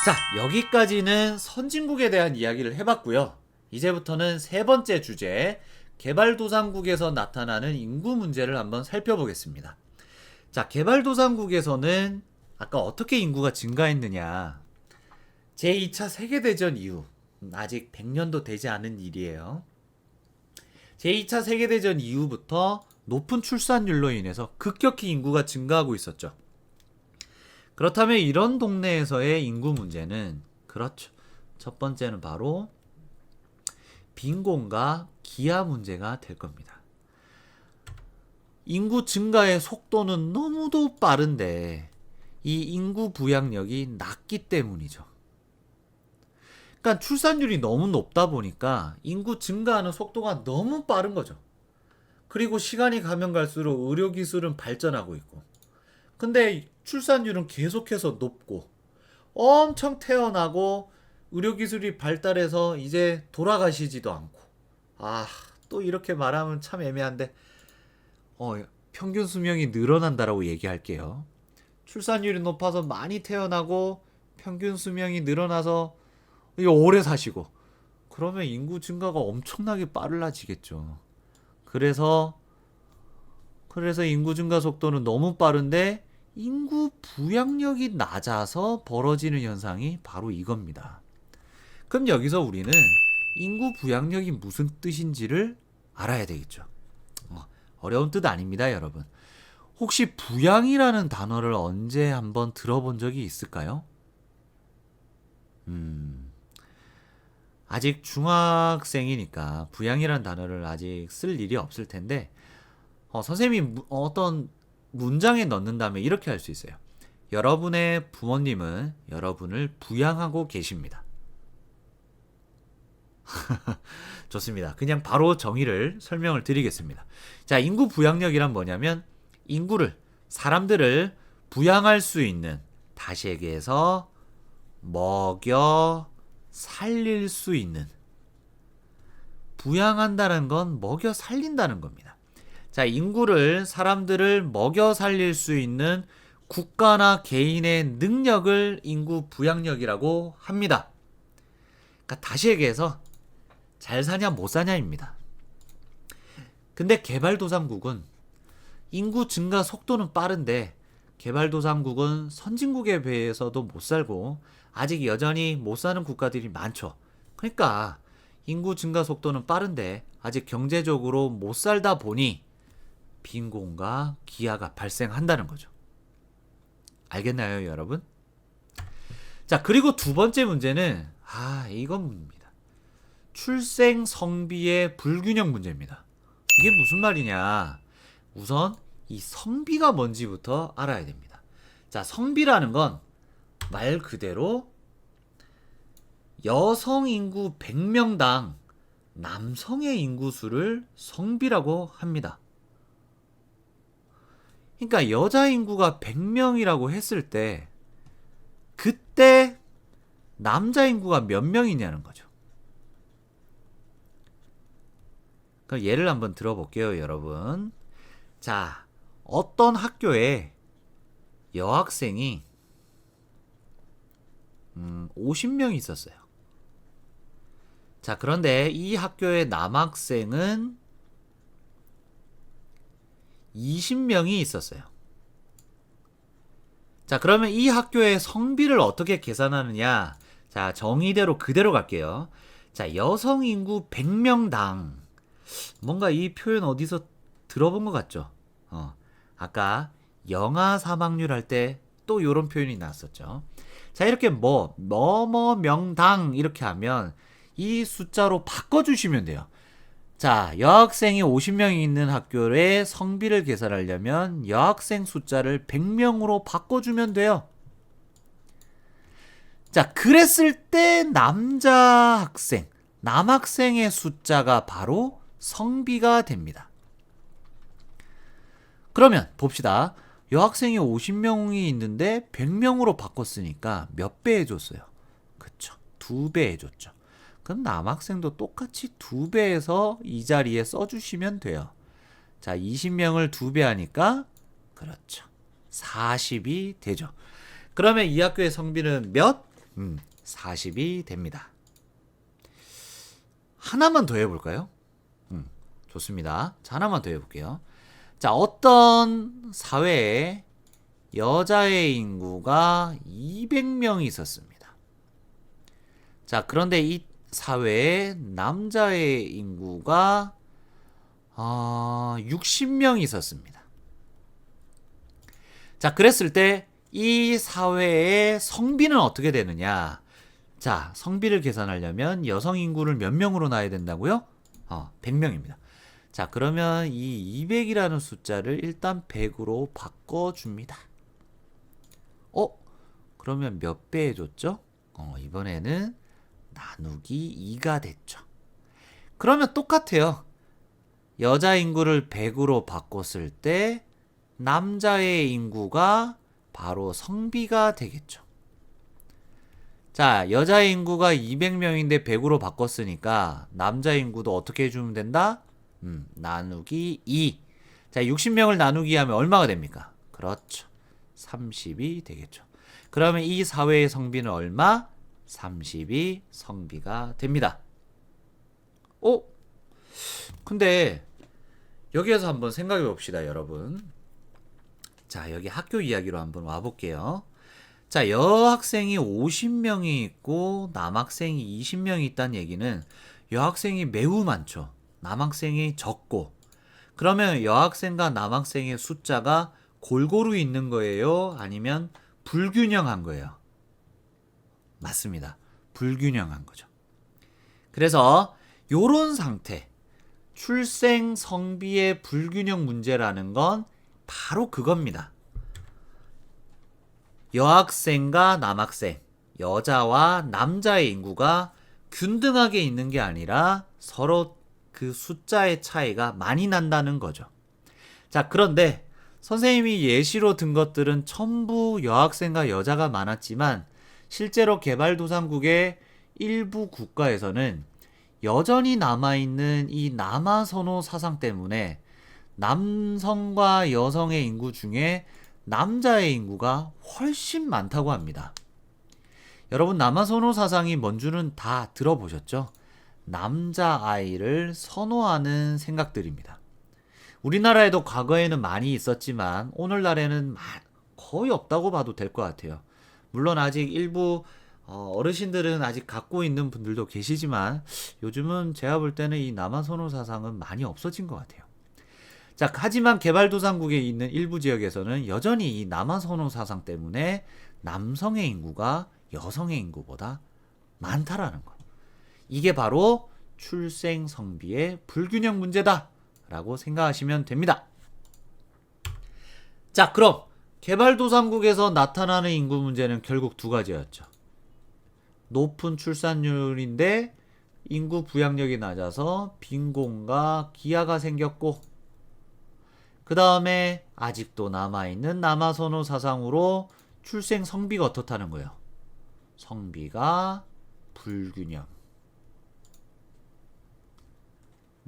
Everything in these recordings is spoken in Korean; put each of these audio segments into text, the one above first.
자, 여기까지는 선진국에 대한 이야기를 해봤고요. 이제부터는 세 번째 주제, 개발도상국에서 나타나는 인구 문제를 한번 살펴보겠습니다. 자, 개발도상국에서는 아까 어떻게 인구가 증가했느냐. 제2차 세계대전 이후, 아직 100년도 되지 않은 일이에요. 제2차 세계대전 이후부터 높은 출산율로 인해서 급격히 인구가 증가하고 있었죠. 그렇다면 이런 동네에서의 인구 문제는, 그렇죠, 첫 번째는 바로 빈곤과 기아 문제가 될 겁니다. 인구 증가의 속도는 너무도 빠른데 이 인구 부양력이 낮기 때문이죠. 그러니까 출산율이 너무 높다 보니까 인구 증가하는 속도가 너무 빠른 거죠. 그리고 시간이 가면 갈수록 의료기술은 발전하고 있고, 근데 출산율은 계속해서 높고 엄청 태어나고 의료기술이 발달해서 이제 돌아가시지도 않고, 또 이렇게 말하면 참 애매한데 평균 수명이 늘어난다라고 얘기할게요. 출산율이 높아서 많이 태어나고 평균 수명이 늘어나서 오래 사시고, 그러면 인구 증가가 엄청나게 빨라지겠죠. 그래서 인구 증가 속도는 너무 빠른데 인구 부양력이 낮아서 벌어지는 현상이 바로 이겁니다. 그럼 여기서 우리는 인구 부양력이 무슨 뜻인지를 알아야 되겠죠. 어려운 뜻 아닙니다, 여러분. 혹시 부양이라는 단어를 언제 한번 들어본 적이 있을까요? 아직 중학생이니까 부양이라는 단어를 아직 쓸 일이 없을 텐데, 선생님이 어떤 문장에 넣는다면 이렇게 할 수 있어요. 여러분의 부모님은 여러분을 부양하고 계십니다. 좋습니다. 그냥 바로 정의를 설명을 드리겠습니다. 자, 인구 부양력이란 뭐냐면 사람들을 부양할 수 있는, 다시 얘기해서 먹여 살릴 수 있는, 부양한다는 건 먹여 살린다는 겁니다. 자, 사람들을 먹여 살릴 수 있는 국가나 개인의 능력을 인구 부양력이라고 합니다. 그러니까 다시 얘기해서 잘 사냐 못 사냐입니다. 근데 개발도상국은 인구 증가 속도는 빠른데 개발도상국은 선진국에 비해서도 못 살고 아직 여전히 못 사는 국가들이 많죠. 그러니까 인구 증가 속도는 빠른데 아직 경제적으로 못 살다 보니 빈곤과 기아가 발생한다는 거죠. 알겠나요, 여러분? 자, 그리고 두 번째 문제는 이겁니다. 출생 성비의 불균형 문제입니다. 이게 무슨 말이냐? 우선 이 성비가 뭔지부터 알아야 됩니다. 자, 성비라는 건 말 그대로 여성 인구 100명당 남성의 인구수를 성비라고 합니다. 그러니까 여자 인구가 100명이라고 했을 때 그때 남자 인구가 몇 명이냐는 거죠. 그럼 예를 한번 들어볼게요, 여러분. 자, 어떤 학교에 여학생이 50명이 있었어요. 자, 그런데 이 학교의 남학생은 20명이 있었어요. 자, 그러면 이 학교의 성비를 어떻게 계산하느냐? 자, 정의대로 그대로 갈게요. 자, 여성 인구 100명당, 뭔가 이 표현 어디서 들어본 것 같죠? 아까 영아 사망률 할 때 또 이런 표현이 나왔었죠. 자, 이렇게 명당 이렇게 하면 이 숫자로 바꿔주시면 돼요. 자, 여학생이 50명이 있는 학교의 성비를 계산하려면 여학생 숫자를 100명으로 바꿔주면 돼요. 자, 그랬을 때 남학생의 숫자가 바로 성비가 됩니다. 그러면 봅시다. 여학생이 50명이 있는데 100명으로 바꿨으니까 몇 배 해줬어요? 그쵸, 2배 해줬죠. 그럼 남학생도 똑같이 2배해서 이 자리에 써주시면 돼요. 자, 20명을 2배 하니까 그렇죠, 40이 되죠. 그러면 이 학교의 성비는 몇? 40이 됩니다. 하나만 더 해볼까요? 좋습니다. 자, 하나만 더 해볼게요. 자, 어떤 사회에 여자의 인구가 200명이 있었습니다. 자, 그런데 이 사회에 남자의 인구가 60명이 있었습니다. 자, 그랬을 때 이 사회의 성비는 어떻게 되느냐? 자, 성비를 계산하려면 여성 인구를 몇 명으로 나야 된다고요? 100명입니다. 자, 그러면 이 200이라는 숫자를 일단 100으로 바꿔줍니다. 그러면 몇 배 해줬죠? 이번에는 나누기 2가 됐죠. 그러면 똑같아요. 여자 인구를 100으로 바꿨을 때 남자의 인구가 바로 성비가 되겠죠. 자, 여자 인구가 200명인데 100으로 바꿨으니까 남자 인구도 어떻게 해주면 된다? 나누기 2. 자, 60명을 나누기 하면 얼마가 됩니까? 그렇죠. 30이 되겠죠. 그러면 이 사회의 성비는 얼마? 30이 성비가 됩니다. 근데 여기에서 한번 생각해 봅시다, 여러분. 자, 여기 학교 이야기로 한번 와볼게요. 자, 여학생이 50명이 있고 남학생이 20명이 있다는 얘기는 여학생이 매우 많죠. 남학생이 적고. 그러면 여학생과 남학생의 숫자가 골고루 있는 거예요? 아니면 불균형한 거예요? 맞습니다. 불균형한 거죠. 그래서 요런 상태, 출생 성비의 불균형 문제라는 건 바로 그겁니다. 여학생과 남학생, 여자와 남자의 인구가 균등하게 있는 게 아니라 서로 그 숫자의 차이가 많이 난다는 거죠. 자, 그런데 선생님이 예시로 든 것들은 전부 여학생과 여자가 많았지만 실제로 개발도상국의 일부 국가에서는 여전히 남아있는 이 남아선호 사상 때문에 남성과 여성의 인구 중에 남자의 인구가 훨씬 많다고 합니다. 여러분, 남아선호 사상이 뭔지는 다 들어보셨죠? 남자아이를 선호하는 생각들입니다. 우리나라에도 과거에는 많이 있었지만 오늘날에는 거의 없다고 봐도 될 것 같아요. 물론 아직 일부 어르신들은 아직 갖고 있는 분들도 계시지만 요즘은 제가 볼 때는 이 남아선호 사상은 많이 없어진 것 같아요. 자, 하지만 개발도상국에 있는 일부 지역에서는 여전히 이 남아선호 사상 때문에 남성의 인구가 여성의 인구보다 많다라는 거. 이게 바로 출생 성비의 불균형 문제다 라고 생각하시면 됩니다. 자, 그럼 개발도상국에서 나타나는 인구 문제는 결국 두 가지였죠. 높은 출산율인데 인구 부양력이 낮아서 빈곤과 기아가 생겼고, 그 다음에 아직도 남아있는 남아선호 사상으로 출생 성비가 어떻다는 거예요? 성비가 불균형.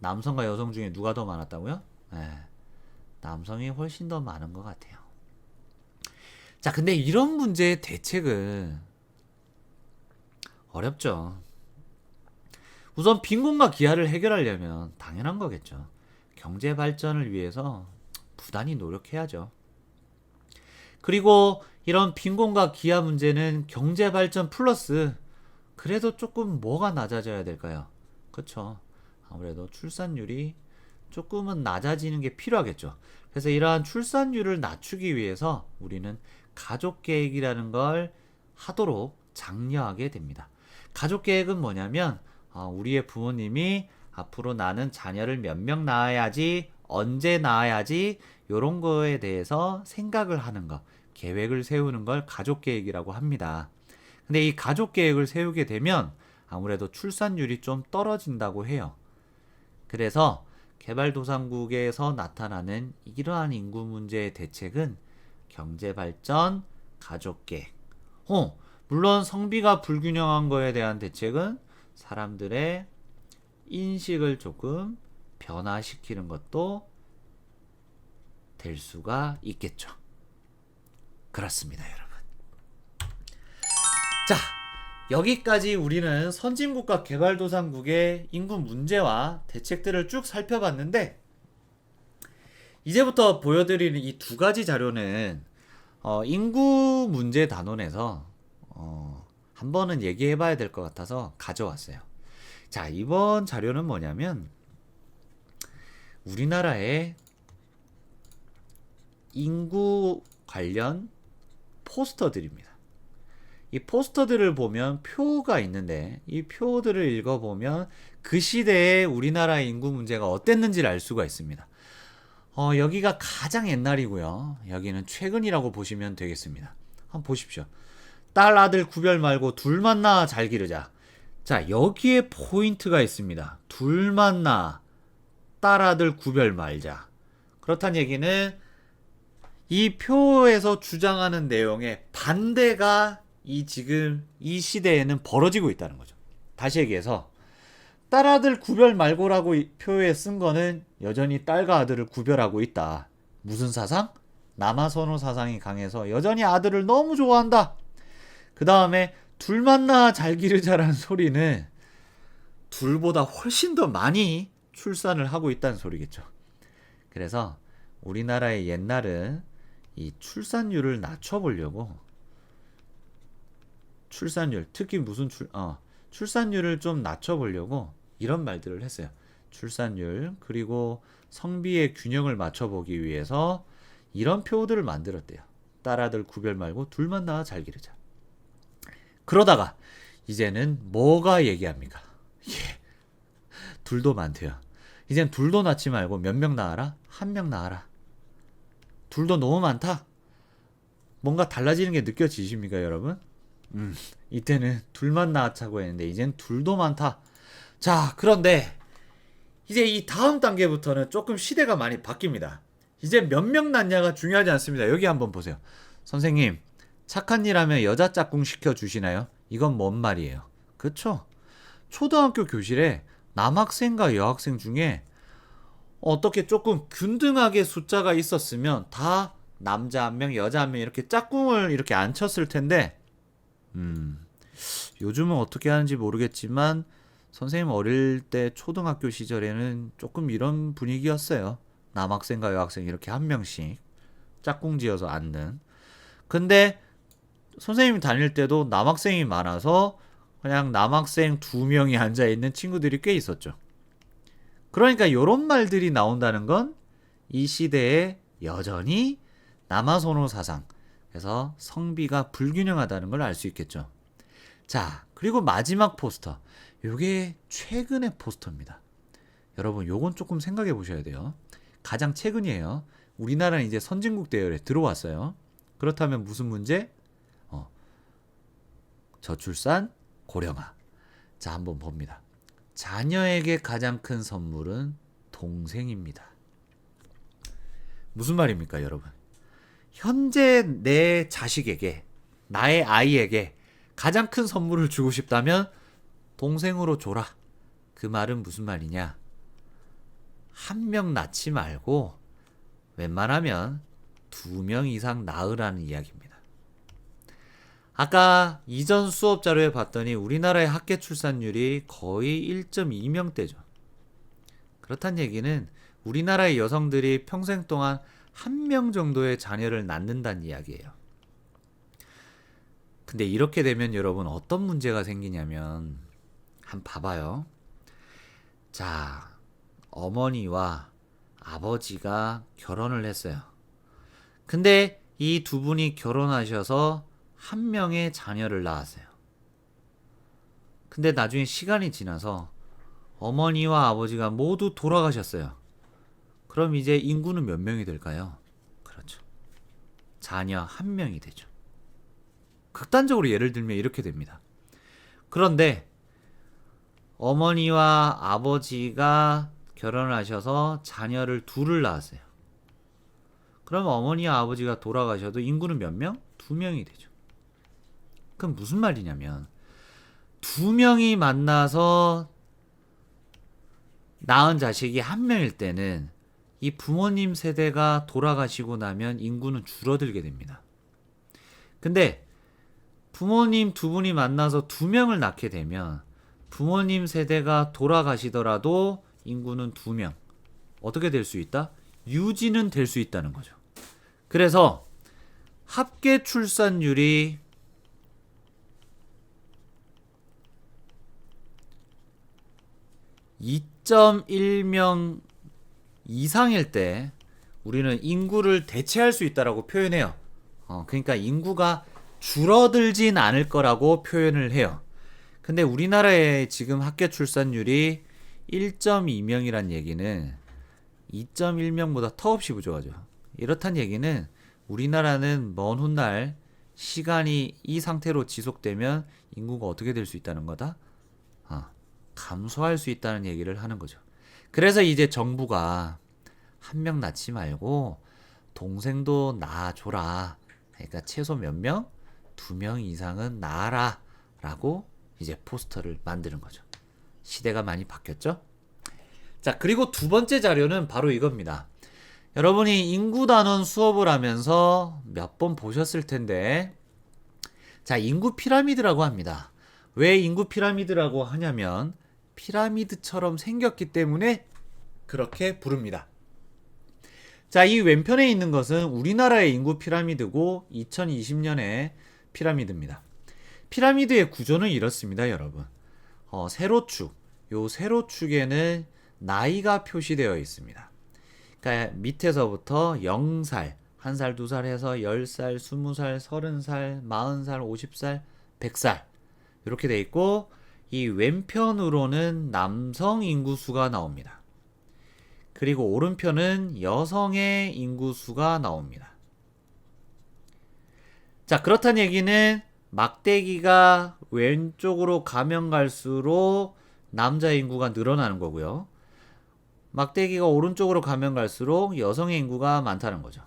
남성과 여성 중에 누가 더 많았다고요? 네, 남성이 훨씬 더 많은 것 같아요. 자, 근데 이런 문제의 대책은 어렵죠. 우선 빈곤과 기아를 해결하려면 당연한 거겠죠. 경제 발전을 위해서 부단히 노력해야죠. 그리고 이런 빈곤과 기아 문제는 경제 발전 플러스 그래도 조금 뭐가 낮아져야 될까요? 그렇죠. 아무래도 출산율이 조금은 낮아지는 게 필요하겠죠. 그래서 이러한 출산율을 낮추기 위해서 우리는 가족계획이라는 걸 하도록 장려하게 됩니다. 가족계획은 뭐냐면 우리의 부모님이 앞으로 나는 자녀를 몇 명 낳아야지, 언제 낳아야지, 이런 거에 대해서 생각을 하는 거, 계획을 세우는 걸 가족계획이라고 합니다. 근데 이 가족계획을 세우게 되면 아무래도 출산율이 좀 떨어진다고 해요. 그래서 개발도상국에서 나타나는 이러한 인구 문제의 대책은 경제발전, 가족계획. 물론 성비가 불균형한 거에 대한 대책은 사람들의 인식을 조금 변화시키는 것도 될 수가 있겠죠. 그렇습니다, 여러분. 자, 여기까지 우리는 선진국과 개발도상국의 인구 문제와 대책들을 쭉 살펴봤는데, 이제부터 보여드리는 이 두 가지 자료는 인구 문제 단원에서 한 번은 얘기해봐야 될 것 같아서 가져왔어요. 자, 이번 자료는 뭐냐면 우리나라의 인구 관련 포스터들입니다. 이 포스터들을 보면 표가 있는데, 이 표들을 읽어보면 그 시대에 우리나라의 인구 문제가 어땠는지를 알 수가 있습니다. 여기가 가장 옛날이고요. 여기는 최근이라고 보시면 되겠습니다. 한번 보십시오. 딸 아들 구별 말고 둘 만나 잘 기르자. 자, 여기에 포인트가 있습니다. 둘 만나 딸 아들 구별 말자. 그렇다는 얘기는 이 표에서 주장하는 내용의 반대가 지금 이 시대에는 벌어지고 있다는 거죠. 다시 얘기해서 딸아들 구별 말고라고 이 표에 쓴 거는 여전히 딸과 아들을 구별하고 있다. 무슨 사상? 남아선호 사상이 강해서 여전히 아들을 너무 좋아한다. 그 다음에 둘 만나 잘 기르자라는 소리는 둘보다 훨씬 더 많이 출산을 하고 있다는 소리겠죠. 그래서 우리나라의 옛날은 이 출산율을 낮춰보려고, 특히 출산율을 좀 낮춰보려고 이런 말들을 했어요. 출산율, 그리고 성비의 균형을 맞춰보기 위해서 이런 표들을 만들었대요. 딸아들 구별 말고 둘만 낳아 잘 기르자. 그러다가 이제는 뭐가 얘기합니까? 둘도 많대요. 이젠 둘도 낳지 말고 몇 명 낳아라? 한 명 낳아라. 둘도 너무 많다? 뭔가 달라지는 게 느껴지십니까, 여러분? 이때는 둘만 낳자고 했는데 이젠 둘도 많다. 자, 그런데 이제 이 다음 단계부터는 조금 시대가 많이 바뀝니다. 이제 몇 명 낳냐가 중요하지 않습니다. 여기 한번 보세요. 선생님, 착한 일 하면 여자 짝꿍 시켜주시나요? 이건 뭔 말이에요? 그쵸? 초등학교 교실에 남학생과 여학생 중에 어떻게 조금 균등하게 숫자가 있었으면 다 남자 한 명, 여자 한 명 이렇게 짝꿍을 이렇게 안 쳤을 텐데, 요즘은 어떻게 하는지 모르겠지만 선생님 어릴 때 초등학교 시절에는 조금 이런 분위기였어요. 남학생과 여학생 이렇게 한 명씩 짝꿍 지어서 앉는. 근데 선생님이 다닐 때도 남학생이 많아서 그냥 남학생 2명이 앉아있는 친구들이 꽤 있었죠. 그러니까 이런 말들이 나온다는 건 이 시대에 여전히 남아선호 사상, 그래서 성비가 불균형하다는 걸 알 수 있겠죠. 자, 그리고 마지막 포스터. 요게 최근의 포스터입니다. 여러분, 요건 조금 생각해 보셔야 돼요. 가장 최근이에요. 우리나라는 이제 선진국 대열에 들어왔어요. 그렇다면 무슨 문제? 저출산, 고령화. 자, 한번 봅니다. 자녀에게 가장 큰 선물은 동생입니다. 무슨 말입니까, 여러분? 현재 내 자식에게, 나의 아이에게 가장 큰 선물을 주고 싶다면 동생으로 줘라. 그 말은 무슨 말이냐? 한 명 낳지 말고 웬만하면 2명 이상 낳으라는 이야기입니다. 아까 이전 수업 자료에 봤더니 우리나라의 합계 출산율이 거의 1.2명대죠. 그렇다는 얘기는 우리나라의 여성들이 평생 동안 1명 정도의 자녀를 낳는다는 이야기예요. 근데 이렇게 되면 여러분 어떤 문제가 생기냐면, 한번 봐봐요. 자, 어머니와 아버지가 결혼을 했어요. 근데 이 두 분이 결혼하셔서 한 명의 자녀를 낳았어요. 근데 나중에 시간이 지나서 어머니와 아버지가 모두 돌아가셨어요. 그럼 이제 인구는 몇 명이 될까요? 그렇죠. 자녀 한 명이 되죠. 극단적으로 예를 들면 이렇게 됩니다. 그런데 어머니와 아버지가 결혼을 하셔서 자녀를 둘을 낳았어요. 그럼 어머니와 아버지가 돌아가셔도 인구는 몇 명? 2명이 되죠. 그럼 무슨 말이냐면 2명이 만나서 낳은 자식이 1명일 때는 이 부모님 세대가 돌아가시고 나면 인구는 줄어들게 됩니다. 근데 부모님 두 분이 만나서 두 명을 낳게 되면 부모님 세대가 돌아가시더라도 인구는 두 명. 어떻게 될 수 있다? 유지는 될 수 있다는 거죠. 그래서 합계 출산율이 2.1명 이상일 때 우리는 인구를 대체할 수 있다라고 표현해요. 그러니까 인구가 줄어들진 않을 거라고 표현을 해요. 근데 우리나라의 지금 합계 출산율이 1.2명이란 얘기는 2.1명보다 턱없이 부족하죠. 이렇단 얘기는 우리나라는 먼 훗날 시간이 이 상태로 지속되면 인구가 어떻게 될 수 있다는 거다? 감소할 수 있다는 얘기를 하는 거죠. 그래서 이제 정부가 한 명 낳지 말고 동생도 낳아줘라. 그러니까 최소 몇 명? 2명 이상은 낳아라. 라고 이제 포스터를 만드는 거죠. 시대가 많이 바뀌었죠? 자, 그리고 두 번째 자료는 바로 이겁니다. 여러분이 인구단원 수업을 하면서 몇 번 보셨을 텐데, 자, 인구 피라미드라고 합니다. 왜 인구 피라미드라고 하냐면, 피라미드처럼 생겼기 때문에 그렇게 부릅니다. 자, 이 왼편에 있는 것은 우리나라의 인구 피라미드고 2020년의 피라미드입니다. 피라미드의 구조는 이렇습니다, 여러분. 세로축. 요 세로축에는 나이가 표시되어 있습니다. 그러니까 밑에서부터 0살, 1살, 2살 해서 10살, 20살, 30살, 40살, 50살, 100살 이렇게 돼 있고 이 왼편으로는 남성 인구수가 나옵니다. 그리고 오른편은 여성의 인구수가 나옵니다. 자, 그렇다는 얘기는 막대기가 왼쪽으로 가면 갈수록 남자 인구가 늘어나는 거고요. 막대기가 오른쪽으로 가면 갈수록 여성의 인구가 많다는 거죠.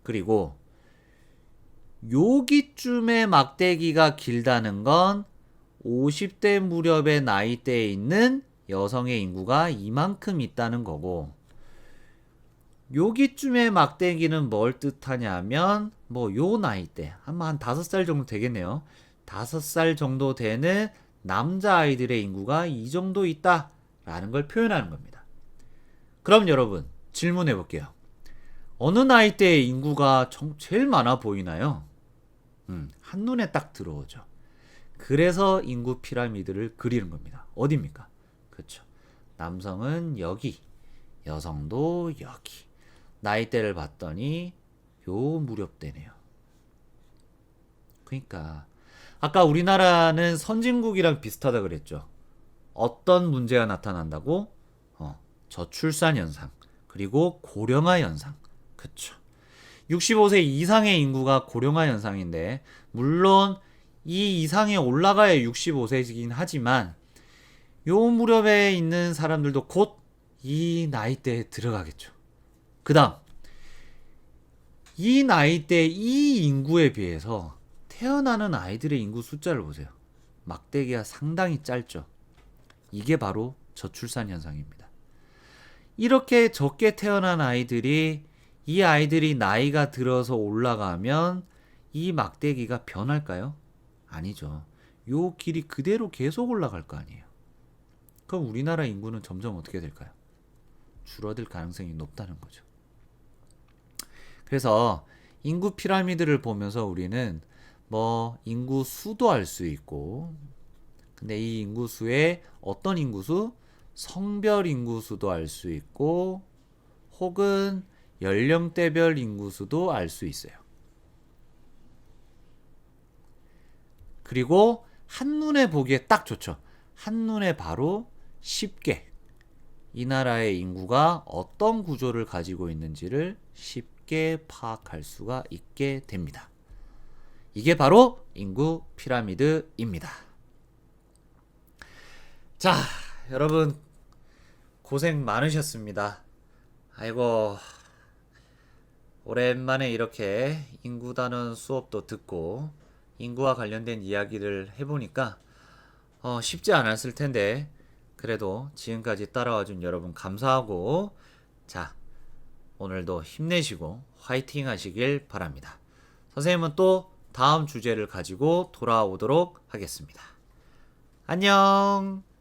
그리고 여기쯤에 막대기가 길다는 건 50대 무렵의 나이대에 있는 여성의 인구가 이만큼 있다는 거고, 여기쯤에 막대기는 뭘 뜻하냐면 요 나이대 아마 한 5살 정도 되겠네요. 5살 정도 되는 남자아이들의 인구가 이 정도 있다라는 걸 표현하는 겁니다. 그럼 여러분 질문해 볼게요. 어느 나이대의 인구가 제일 많아 보이나요? 한눈에 딱 들어오죠. 그래서 인구 피라미드를 그리는 겁니다. 어디입니까? 그렇죠. 남성은 여기, 여성도 여기. 나이대를 봤더니 요 무렵대네요. 그러니까 아까 우리나라는 선진국이랑 비슷하다 그랬죠. 어떤 문제가 나타난다고? 저출산 현상, 그리고 고령화 현상. 그쵸. 65세 이상의 인구가 고령화 현상인데, 물론 이 이상에 올라가야 65세이긴 하지만 요 무렵에 있는 사람들도 곧 이 나이대에 들어가겠죠. 그 다음 이 나이대 이 인구에 비해서 태어나는 아이들의 인구 숫자를 보세요. 막대기가 상당히 짧죠. 이게 바로 저출산 현상입니다. 이렇게 적게 태어난 아이들이 이 아이들이 나이가 들어서 올라가면 이 막대기가 변할까요? 아니죠. 요 길이 그대로 계속 올라갈 거 아니에요. 그럼 우리나라 인구는 점점 어떻게 될까요? 줄어들 가능성이 높다는 거죠. 그래서 인구 피라미드를 보면서 우리는 인구 수도 알 수 있고, 근데 이 인구수에 어떤 인구수? 성별 인구수도 알 수 있고, 혹은 연령대별 인구수도 알 수 있어요. 그리고 한눈에 보기에 딱 좋죠. 한눈에 바로 쉽게 이 나라의 인구가 어떤 구조를 가지고 있는지를 쉽게 파악할 수가 있게 됩니다. 이게 바로 인구 피라미드입니다. 자, 여러분 고생 많으셨습니다. 아이고, 오랜만에 이렇게 인구단원 수업도 듣고 인구와 관련된 이야기를 해보니까 쉽지 않았을 텐데, 그래도 지금까지 따라와준 여러분 감사하고, 자, 오늘도 힘내시고 화이팅 하시길 바랍니다. 선생님은 또 다음 주제를 가지고 돌아오도록 하겠습니다. 안녕!